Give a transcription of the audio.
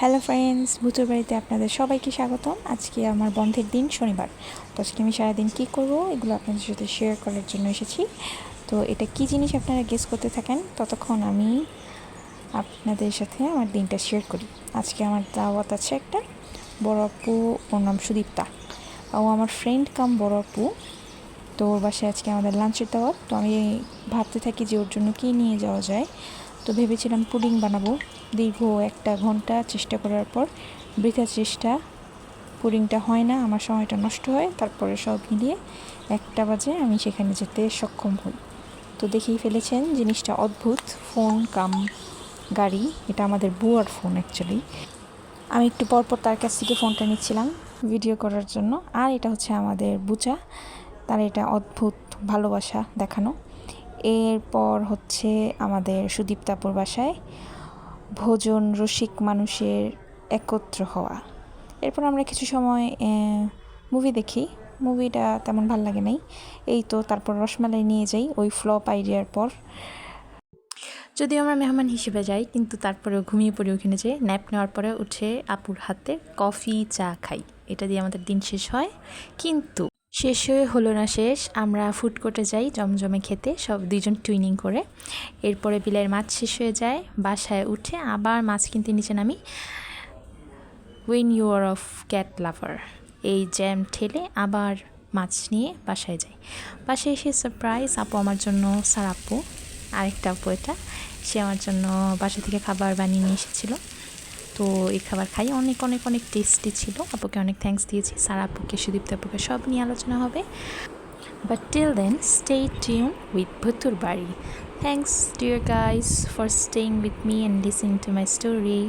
Hello friends, ভূতুর বাড়িতে আপনাদের সবাইকে স্বাগতম। আজকে আমার বন্ধের দিন, শনিবার। তো আজকে আমি সারাদিন কী করবো এগুলো আপনাদের সাথে শেয়ার করার জন্য এসেছি। তো এটা কি জিনিস আপনারা গেস করতে থাকেন, ততক্ষণ আমি আপনাদের সাথে আমার দিনটা শেয়ার করি। আজকে আমার দাওয়াত আছে একটা। বড় আপু, ওর নাম সুদীপ্তা, ও আমার ফ্রেন্ড কাম বড় আপু। তো ওর বাসায় আজকে আমাদের লাঞ্চের দাওয়াত। তো আমি ভাবতে থাকি যে ওর জন্য কী নিয়ে যাওয়া যায়। তো ভেবেছিলাম পুডিং বানাবো। দীর্ঘ 1 ঘন্টা চেষ্টা করার পর, বৃথা চেষ্টা, পুডিংটা হয় না, আমার সময়টা নষ্ট হয়। তারপরে সব মিলিয়ে 1টা বাজে আমি সেখানে যেতে সক্ষম হই। তো দেখেই ফেলেছেন জিনিসটা অদ্ভুত, ফোন কাম গাড়ি। এটা আমাদের বুয়ার ফোন অ্যাকচুয়ালি। আমি একটু পরপর তার কাছ থেকে ফোনটা নিচ্ছিলাম ভিডিও করার জন্য। আর এটা হচ্ছে আমাদের বুচা, তার এটা অদ্ভুত ভালোবাসা দেখানো। এরপর হচ্ছে আমাদের সুদীপ্তাপুর বাসায় ভোজন রসিক মানুষের একত্র হওয়া। এরপর আমরা কিছু সময় মুভি দেখি। মুভিটা তেমন ভালো লাগে নাই, এই তো। তারপর রসমালাই নিয়ে যাই ওই ফ্লপ আইডিয়ার পর। যদিও আমরা মেহমান হিসেবে যাই, কিন্তু তারপরেও ঘুমিয়ে পড়ি ওখানে, যে ন্যাপ নেওয়ার পরে উঠে আপুর হাতে কফি চা খাই। এটা দিয়ে আমাদের দিন শেষ হয়। কিন্তু শেষ হয়ে হলো না শেষ, আমরা ফুড কোর্টে যাই জমজমে খেতে, সব দুইজন টুইনিং করে। এরপরে বিলের মাছ শেষ হয়ে যায়, বাসায় উঠে আবার মাছ কিনতে নিচে নামি। When you are of cat lover, এই জ্যাম ঠেলে আবার মাছ নিয়ে বাসায় যাই। বাসায় এসে সারপ্রাইজ, আপু আমার জন্য, স্যার আপু, আরেকটা আপু, এটা সে আমার জন্য বাসা থেকে খাবার বানিয়ে নিয়ে এসেছিলো। তো এই খাবার খাই, অনেক অনেক অনেক টেস্টি ছিল। আপুকে অনেক থ্যাঙ্কস দিয়েছি, স্যার আপুকে, সুদীপ্ত আপুকে, সব নিয়ে আলোচনা হবে। But till then, stay tuned with Bhutur Bari. Thanks dear guys for staying with me and listening to my story.